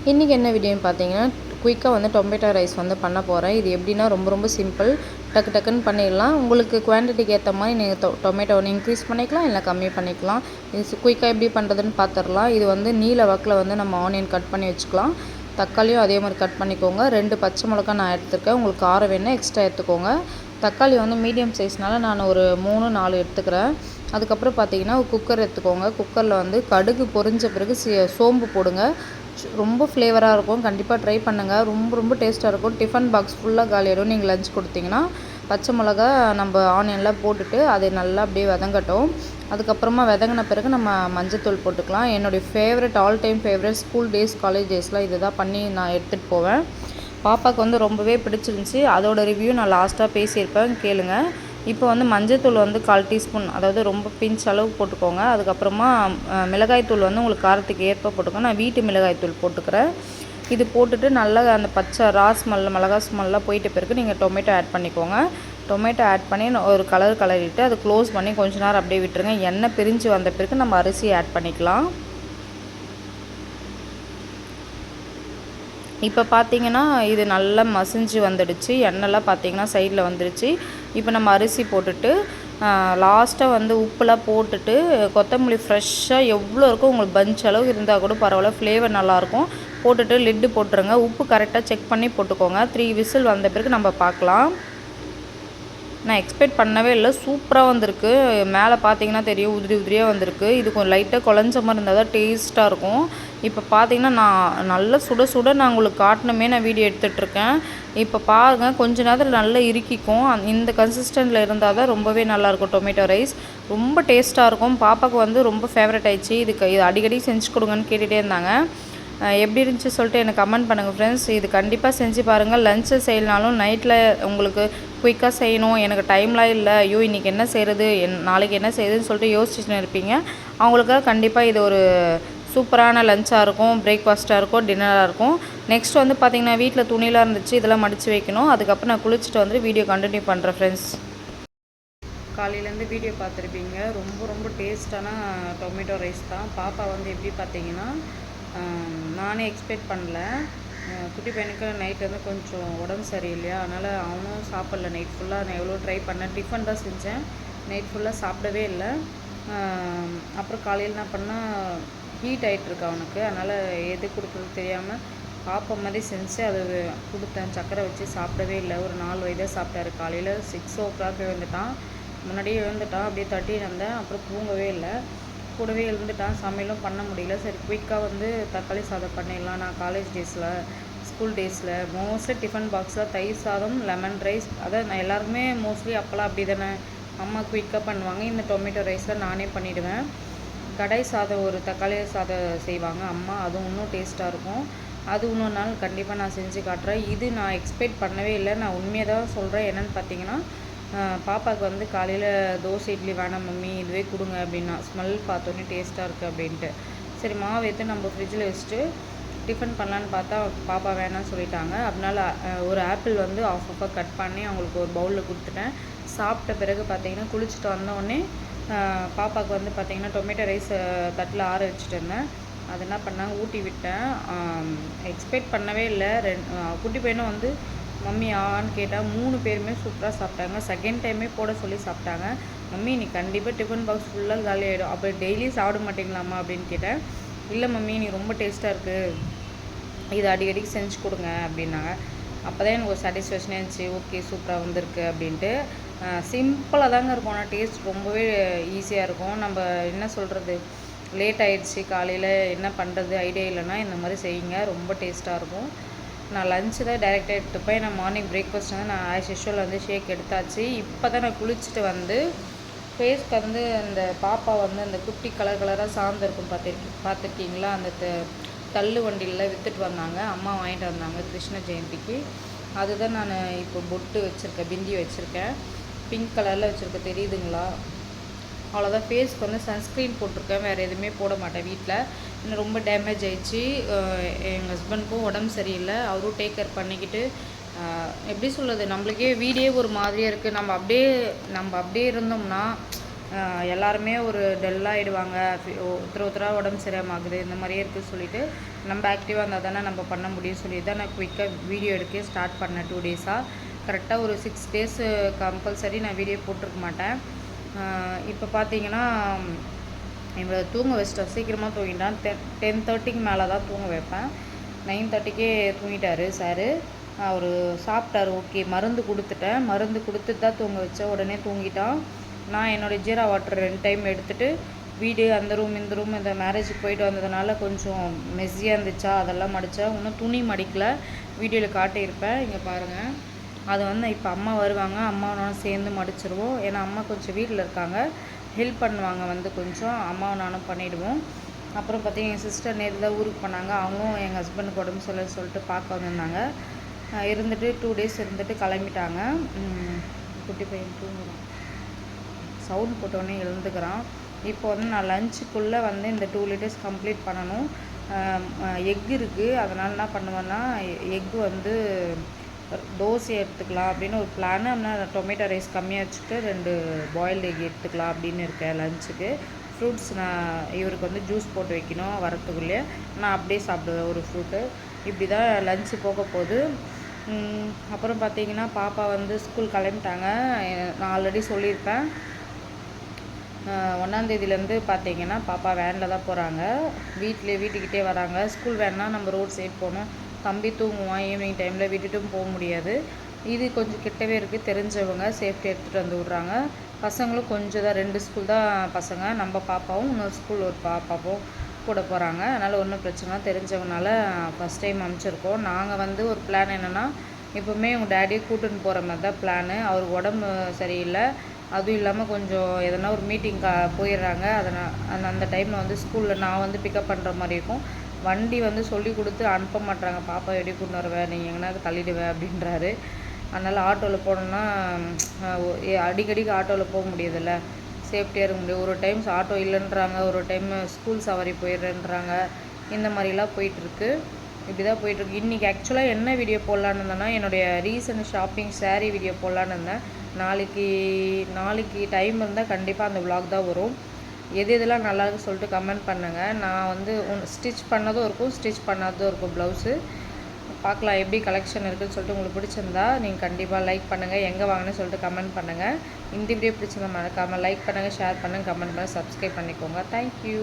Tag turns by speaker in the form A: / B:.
A: இன்றைக்கி என்ன வீடியோன்னு பார்த்தீங்கன்னா, குயிக்காக வந்து டொமேட்டோ ரைஸ் வந்து பண்ண போகிறேன். இது எப்படின்னா ரொம்ப சிம்பிள். டக்கு டக்குன்னு பண்ணிடலாம். உங்களுக்கு குவான்டிட்டிக்கு ஏற்ற மாதிரி நீங்கள் டொமேட்டோ இன்க்ரீஸ் பண்ணிக்கலாம், இல்லை கம்மி பண்ணிக்கலாம். இது குயிக்காக எப்படி பண்ணுறதுன்னு பார்த்துடலாம். இது வந்து நீல வாக்கில் வந்து நம்ம ஆனியன் கட் பண்ணி வச்சுக்கலாம். தக்காளியும் அதே மாதிரி கட் பண்ணிக்கோங்க. 2 பச்சை மிளகா நான் எடுத்துருக்கேன். உங்களுக்கு காரம் வேணால் எக்ஸ்ட்ரா எடுத்துக்கோங்க. தக்காளி வந்து மீடியம் சைஸ்னால நான் ஒரு 3, 4 எடுத்துக்கிறேன். அதுக்கப்புறம் பார்த்தீங்கன்னா குக்கர் எடுத்துக்கோங்க. குக்கரில் வந்து கடுகு பொரிஞ்ச பிறகு சோம்பு போடுங்க. ரொம்ப ஃப்ளேவராக இருக்கும். கண்டிப்பாக ட்ரை பண்ணுங்கள். ரொம்ப டேஸ்ட்டாக இருக்கும். டிஃபன் பாக்ஸ் ஃபுல்லாக காலியாகிடும். நீங்கள் லஞ்ச் கொடுத்தீங்கன்னா பச்சை மிளகா நம்ம ஆனியன்லாம் போட்டுட்டு அதை நல்லா அப்படியே வதங்கட்டும். அதுக்கப்புறமா வதங்கின பிறகு நம்ம மஞ்சத்தூள் போட்டுக்கலாம். என்னுடைய favourite all time favourite school days college டேஸ்லாம் இதை தான் பண்ணி நான் எடுத்துகிட்டு போவேன். பாப்பாவுக்கு வந்து ரொம்பவே பிடிச்சிருந்துச்சி. அதோட ரிவ்யூ நான் லாஸ்ட்டாக பேசியிருப்பேன், கேளுங்க. இப்போ வந்து மஞ்சத்தூள் வந்து 1/4 டீஸ்பூன், அதாவது ரொம்ப பிஞ்ச் அளவுக்கு போட்டுக்கோங்க. அதுக்கப்புறமா மிளகாய்த்தூள் வந்து உங்களுக்கு காரத்துக்கு ஏற்ப போட்டுக்கோங்க. நான் வீட்டு மிளகாய்த்தூள் போட்டுக்கிறேன். இது போட்டுட்டு நல்லா அந்த பச்சை ஸ்மெல் மிளகா ஸ்மெல்லாம் போயிட்ட பிறகு நீங்கள் டொமேட்டோ ஆட் பண்ணிக்கோங்க. டொமேட்டோ ஆட் பண்ணி ஒரு கலரிட்டு அதை க்ளோஸ் பண்ணி கொஞ்ச நேரம் அப்படியே விட்டுருங்க. எண்ணெய் பிரிஞ்சு வந்த பிறகு நம்ம அரிசி ஆட் பண்ணிக்கலாம். இப்போ பார்த்தீங்கன்னா இது நல்லா மசிஞ்சு வந்துடுச்சு. எண்ணெய்லாம் பார்த்தீங்கன்னா சைடில் வந்துடுச்சு. இப்போ நம்ம அரிசி போட்டுட்டு லாஸ்ட்டாக வந்து உப்புலாம் போட்டுட்டு கொத்தமல்லி ஃப்ரெஷ்ஷாக எவ்வளோ இருக்கோ உங்களுக்கு பஞ்ச் அளவு இருந்தால் கூட பரவாயில்ல, ஃப்ளேவர் நல்லாயிருக்கும். போட்டுட்டு லிட்டு போட்டுருங்க. உப்பு கரெக்டாக செக் பண்ணி போட்டுக்கோங்க. 3 விசில் வந்த பிறகு நம்ம பார்க்கலாம். நான் எக்ஸ்பெக்ட் பண்ணவே இல்லை, சூப்பராக வந்திருக்கு. மேலே பார்த்தீங்கன்னா தெரியும், உதிரியாக வந்திருக்கு. இது கொஞ்சம் லைட்டாக குழஞ்ச மாதிரி இருந்தால் தான் டேஸ்ட்டாக இருக்கும். இப்போ பார்த்தீங்கன்னா நான் நல்லா சுட நான் உங்களுக்கு காட்டணுமே நான் வீடியோ எடுத்துகிட்ருக்கேன். இப்போ பாருங்கள், கொஞ்ச நேரத்தில் நல்லா இறுக்கிக்கும். இந்த கன்சிஸ்டன்ட்டில் இருந்தால் தான் ரொம்பவே நல்லாயிருக்கும். டொமேட்டோ ரைஸ் ரொம்ப டேஸ்ட்டாக இருக்கும். பாப்பாவுக்கு வந்து ரொம்ப ஃபேவரட் ஆயிடுச்சு. இது அடிக்கடி செஞ்சு கொடுங்கன்னு கேட்டுகிட்டே இருந்தாங்க. எப்படி இருந்துச்சு சொல்லிட்டு எனக்கு கமெண்ட் பண்ணுங்கள் ஃப்ரெண்ட்ஸ். இது கண்டிப்பாக செஞ்சு பாருங்கள். லஞ்சு செய்யலனாலும் நைட்டில் உங்களுக்கு குயிக்காக செய்யணும், எனக்கு டைம்லாம் இல்லை, ஐயோ இன்றைக்கி என்ன செய்கிறது, நாளைக்கு என்ன செய்யுதுன்னு சொல்லிட்டு யோசிச்சுன்னு இருப்பீங்க. அவங்களுக்காக கண்டிப்பாக இது ஒரு சூப்பரான லஞ்சாக இருக்கும், பிரேக்ஃபாஸ்ட்டாக இருக்கும், டின்னராக இருக்கும். நெக்ஸ்ட் வந்து பார்த்திங்கன்னா வீட்டில் துணியெலாம் இருந்துச்சு, இதெல்லாம் மடித்து வைக்கணும். அதுக்கப்புறம் நான் குளிச்சுட்டு வந்து வீடியோ கண்டினியூ பண்ணுறேன் ஃப்ரெண்ட்ஸ். காலையிலேருந்து வீடியோ பார்த்துருப்பீங்க. ரொம்ப டேஸ்ட்டான டொமேட்டோ ரைஸ் தான். பாப்பா வந்து எப்படி பார்த்தீங்கன்னா நானே எக்ஸ்பெக்ட் பண்ணல. குட்டி பையனுக்கு நைட் வந்து கொஞ்சம் உடம்பு சரியில்லையா, அதனால் அவனும் சாப்பிடல நைட் ஃபுல்லாக. நான் எவ்வளோ ட்ரை பண்ணேன், டிஃபன் தான் செஞ்சேன், நைட் ஃபுல்லாக சாப்பிடவே இல்லை. அப்புறம் காலையில் என்ன பண்ணால் ஹீட் ஆகிட்டுருக்கு அவனுக்கு, அதனால் எது கொடுக்குறது தெரியாமல் பாப்பா மாதிரி செஞ்சு அது கொடுத்தேன். சக்கரை வச்சு சாப்பிடவே இல்லை. ஒரு 4 வயதாக சாப்பிட்டாரு. காலையில் 6 o'clock எழுந்துட்டான். முன்னாடியே எழுந்துட்டான். அப்படியே தட்டின்னு வந்தேன். அப்புறம் தூங்கவே இல்லை. கூடவே எழுந்துட்டான். சமையலும் பண்ண முடியல. சரி குயிக்காக வந்து தக்காளி சாதம் பண்ணிடலாம். நான் காலேஜ் டேஸில் ஸ்கூல் டேஸில் மோஸ்ட்லி டிஃபன் பாக்ஸில் தயிர் சாதம், லெமன் ரைஸ், அதான் நான் எல்லாருக்குமே மோஸ்ட்லி அப்போல்லாம் அப்படி தானே அம்மா குயிக்காக பண்ணுவாங்க. இந்த டொமேட்டோ ரைஸில் நானே பண்ணிவிடுவேன். கடாய் சாதம், ஒரு தக்காளி சாதம் செய்வாங்க அம்மா, அதுவும் இன்னும் டேஸ்ட்டாக இருக்கும். அது இன்னொரு நாள் கண்டிப்பாக நான் செஞ்சு காட்டுறேன். இது நான் எக்ஸ்பெக்ட் பண்ணவே இல்லை. நான் உண்மையாக தான் சொல்கிறேன். என்னென்னு பார்த்தீங்கன்னா பாப்பாவுக்கு வந்து காலையில் தோசை இட்லி வேணாம் மம்மி, இதுவே கொடுங்க அப்படின்னா, ஸ்மெல் பார்த்தோன்னே டேஸ்ட்டாக இருக்குது அப்படின்ட்டு. சரி மாவு எடுத்து நம்ம ஃப்ரிட்ஜில் வச்சுட்டு டிஃபன் பண்ணலான்னு பார்த்தா பாப்பா வேணான்னு சொல்லிட்டாங்க. அதனால ஒரு ஆப்பிள் வந்து ஆஃபாக கட் பண்ணி அவங்களுக்கு ஒரு பவுலில் கொடுத்துட்டேன். சாப்பிட்ட பிறகு பார்த்தீங்கன்னா குளிச்சுட்டு வந்தோடனே பாப்பாவுக்கு வந்து பார்த்திங்கன்னா டொமேட்டோ ரைஸ் தட்டில் ஆற வச்சுட்டு இருந்தேன். அது என்ன பண்ணாங்க, ஊட்டி விட்டேன். எக்ஸ்பெக்ட் பண்ணவே இல்லை. குட்டி பையனும் வந்து மம்மி ஆன்னு கேட்டால் 3 பேருமே சூப்பராக சாப்பிட்டாங்க. செகண்ட் டைமே போட சொல்லி சாப்பிட்டாங்க. மம்மி நீ கண்டிப்பாக டிஃபன் பாக்ஸ் ஃபுல்லாக காலி ஆகிடும், அப்போ டெய்லி சாப்பிட மாட்டீங்களாம்மா அப்படின்னு கேட்டேன். இல்லை மம்மி நீ ரொம்ப டேஸ்ட்டாக இருக்குது, இது அடிக்கடிக்கு செஞ்சு கொடுங்க அப்படின்னாங்க. அப்போ தான் எனக்கு ஒரு சாட்டிஸ்ஃபேக்ஷனே இருந்துச்சு. ஓகே சூப்பராக வந்திருக்கு அப்படின்ட்டு. சிம்பிளாக தாங்க இருக்கும், ஆனால் டேஸ்ட் ரொம்பவே ஈஸியாக இருக்கும். நம்ம என்ன சொல்கிறது, லேட் ஆகிடுச்சு காலையில் என்ன பண்ணுறது ஐடியா இல்லைன்னா இந்த மாதிரி செய்யுங்க, ரொம்ப டேஸ்ட்டாக இருக்கும். நான் லஞ்சு தான் டைரெக்டாக எடுத்துப்பேன். நான் மார்னிங் பிரேக்ஃபாஸ்ட் வந்து நான் ஆஸ் யூஷுவல் வந்து ஷேக் எடுத்தாச்சு. இப்போ தான் நான் குளிச்சுட்டு வந்து ஃபேஸ்க்கு வந்து அந்த பாப்பா வந்து அந்த குட்டி கலராக சார்ந்திருக்கும் பார்த்துருக்கீங்களா, அந்த தள்ளு வண்டியில் விற்றுட்டு வந்தாங்க, அம்மா வாங்கிட்டு வந்தாங்க கிருஷ்ண ஜெயந்திக்கு. அதுதான் நான் இப்போ பொட்டு வச்சுருக்கேன், பிந்தி வச்சுருக்கேன், பிங்க் கலரில் வச்சுருக்கேன், தெரியுதுங்களா? அவ்வளோதான். ஃபேஸ்க்கு வந்து சன்ஸ்க்ரீன் போட்டிருக்கேன், வேறு எதுவுமே போட மாட்டேன் வீட்டில். இன்னும் ரொம்ப டேமேஜ் ஆகிடுச்சு. எங்கள் ஹஸ்பண்டுக்கும் உடம்பு சரியில்லை, அவரும் டேக் கேர் பண்ணிக்கிட்டு எப்படி சொல்கிறது, நம்மளுக்கே வீடே ஒரு மாதிரியாக இருக்குது. நம்ம அப்படியே இருந்தோம்னா எல்லாருமே ஒரு டல்லாகிடுவாங்க, ஒருத்தராக உடம்பு சரியாமல் ஆகுது, இந்த மாதிரியே இருக்குது சொல்லிவிட்டு நம்ம ஆக்டிவாக இருந்தால் தானே நம்ம பண்ண முடியும் சொல்லி தான் நான் குயிக்காக வீடியோ எடுக்க ஸ்டார்ட் பண்ணேன் 2 டேஸாக. கரெக்டாக ஒரு 6 டேஸு கம்பல்சரி நான் வீடியோ போட்டிருக்க மாட்டேன். இப்போ பார்த்தீங்கன்னா இவரை தூங்க வச்சிட்டேன், சீக்கிரமாக தூங்கிட்டான். 10:30க்கு மேலே தான் தூங்க வைப்பேன். 9:30க்கே தூங்கிட்டார் சாரு. அவர் சாப்பிட்டாரு, ஓகே. மருந்து கொடுத்துட்டேன், மருந்து கொடுத்துட்டு தான் தூங்க வச்சேன். உடனே தூங்கிட்டான். நான் என்னோடய ஜீரா வாட்டர் 2 டைம் எடுத்துகிட்டு வீடு அந்த ரூம் இந்த ரூம் இந்த மேரேஜுக்கு போயிட்டு வந்ததுனால கொஞ்சம் மெஸ்ஸியாக இருந்துச்சா, அதெல்லாம் மடித்தேன். இன்னும் துணி மடிக்கலை, வீடியோவில் காட்டியிருப்பேன். இங்கே பாருங்கள். அது வந்து இப்போ அம்மா வருவாங்க, அம்மாவும் சேர்ந்து மடிச்சிருவோம். ஏன்னா அம்மா கொஞ்சம் வீட்டில் இருக்காங்க, ஹெல்ப் பண்ணுவாங்க வந்து கொஞ்சம். அம்மாவும் நானும் பண்ணிவிடுவோம். அப்புறம் பார்த்தீங்கன்னா எங்கள் சிஸ்டர் நேற்று தான் ஊருக்கு போனாங்க. அவங்களும் எங்கள் ஹஸ்பண்டுக்கு உடம்பு சொல்லிட்டு பார்க்க வந்திருந்தாங்க. இருந்துட்டு 2 டேஸ் இருந்துட்டு கிளம்பிட்டாங்க. குட்டி பையன் தூங்குறான், சவுண்ட் போட்டோடனே எழுந்துக்கிறான். இப்போ வந்து நான் லஞ்சுக்குள்ளே வந்து இந்த 2 லிட்டர்ஸ் கம்ப்ளீட் பண்ணணும். எக் இருக்குது, அதனால் என்ன பண்ணுவேன்னா எக்கு வந்து தோசை எடுத்துக்கலாம் அப்படின்னு ஒரு பிளான். ஆனால் டொமேட்டோ ரைஸ் கம்மியாக வச்சுட்டு 2 பாயில்டு எக் எடுத்துக்கலாம் அப்படின்னு இருக்கேன் லஞ்சுக்கு. ஃப்ரூட்ஸ் நான் இவருக்கு வந்து ஜூஸ் போட்டு வைக்கணும் வரத்துக்குள்ளேயே, நான் அப்படியே சாப்பிடுவேன் ஒரு ஃப்ரூட்டு. இப்படி தான் லஞ்சு போக போகுது. அப்புறம் பார்த்தீங்கன்னா பாப்பா வந்து ஸ்கூல் கிளம்பிட்டாங்க. நான் ஆல்ரெடி சொல்லியிருப்பேன், 1ஆந்தேதியிலேருந்து பார்த்தீங்கன்னா பாப்பா வேனில் தான் போகிறாங்க. வீட்டுக்கிட்டே வராங்க. ஸ்கூல் வேன்னா நம்ம ரோட் சைட் போகணும், தம்பி தூங்குவான், ஈவினிங் டைமில் விட்டுட்டும் போக முடியாது. இது கொஞ்சம் கிட்டவே இருக்குது, தெரிஞ்சவங்க சேஃப்டி எடுத்துகிட்டு வந்து விட்றாங்க. பசங்களும் கொஞ்சம் தான், 2 ஸ்கூல் தான் பசங்க, நம்ம பாப்பாவும் இன்னொரு ஸ்கூல் ஒரு பாப்பாவும் கூட போகிறாங்க. அதனால் ஒன்றும் பிரச்சனை தெரிஞ்சவங்கனால ஃபஸ்ட் டைம் அனுப்பிச்சிருக்கோம். நாங்கள் வந்து ஒரு பிளான் என்னென்னா, எப்போவுமே உங்கள் டேடியை கூட்டின்னு போகிற மாதிரி தான் பிளானு. அவருக்கு உடம்பு சரியில்லை, அதுவும் இல்லாமல் கொஞ்சம் எதனா ஒரு மீட்டிங் போயிடுறாங்க. அதனால் அந்த டைமில் வந்து ஸ்கூலில் நான் வந்து பிக்கப் பண்ணுற மாதிரி இருக்கும். வண்டி வந்து சொல்லி கொடுத்து அனுப்ப மாட்டாங்க, பாப்பா எப்படி கொண்டு வருவேன், நீங்கள் எங்கன்னா தள்ளிடுவேன் அப்படின்றாரு. அதனால் ஆட்டோவில் போனோன்னா அடிக்கடிக்கு ஆட்டோவில் போக முடியுதில்ல, சேஃப்டியாக இருக்க முடியும். ஒரு டைம் ஆட்டோ இல்லைன்றாங்க, ஒரு டைம் ஸ்கூல் சவாரி போயிடுறேன்றாங்க. இந்த மாதிரிலாம் போயிட்டுருக்கு. இப்படி தான் போயிட்டுருக்கு. இன்றைக்கி ஆக்சுவலாக என்ன வீடியோ போடலான்னு இருந்தேன்னா, என்னுடைய ரீசன்ட் ஷாப்பிங் சாரீ வீடியோ போடலான்னு இருந்தேன். நாளைக்கு டைம் இருந்தால் கண்டிப்பாக அந்த விலாக் தான் வரும். எதெல்லாம் நல்லாயிருக்கு சொல்லிட்டு கமெண்ட் பண்ணுங்கள். நான் வந்து ஸ்டிச் பண்ணதும் இருக்கும், ஸ்டிச் பண்ணாததும் இருக்கும் ப்ளவுஸு. பார்க்கலாம் எப்படி கலெக்ஷன் இருக்குதுன்னு சொல்லிட்டு. உங்களுக்கு பிடிச்சிருந்தா நீங்கள் கண்டிப்பாக லைக் பண்ணுங்கள், எங்கே வாங்கினேன்னு சொல்லிட்டு கமெண்ட் பண்ணுங்கள். இந்த வீடியோ பிடிச்சிருந்தா மறக்காமல் லைக் பண்ணுங்கள், ஷேர் பண்ணுங்கள், கமெண்ட் பண்ணுங்கள், சப்ஸ்கிரைப் பண்ணிக்கோங்க. தேங்க்யூ.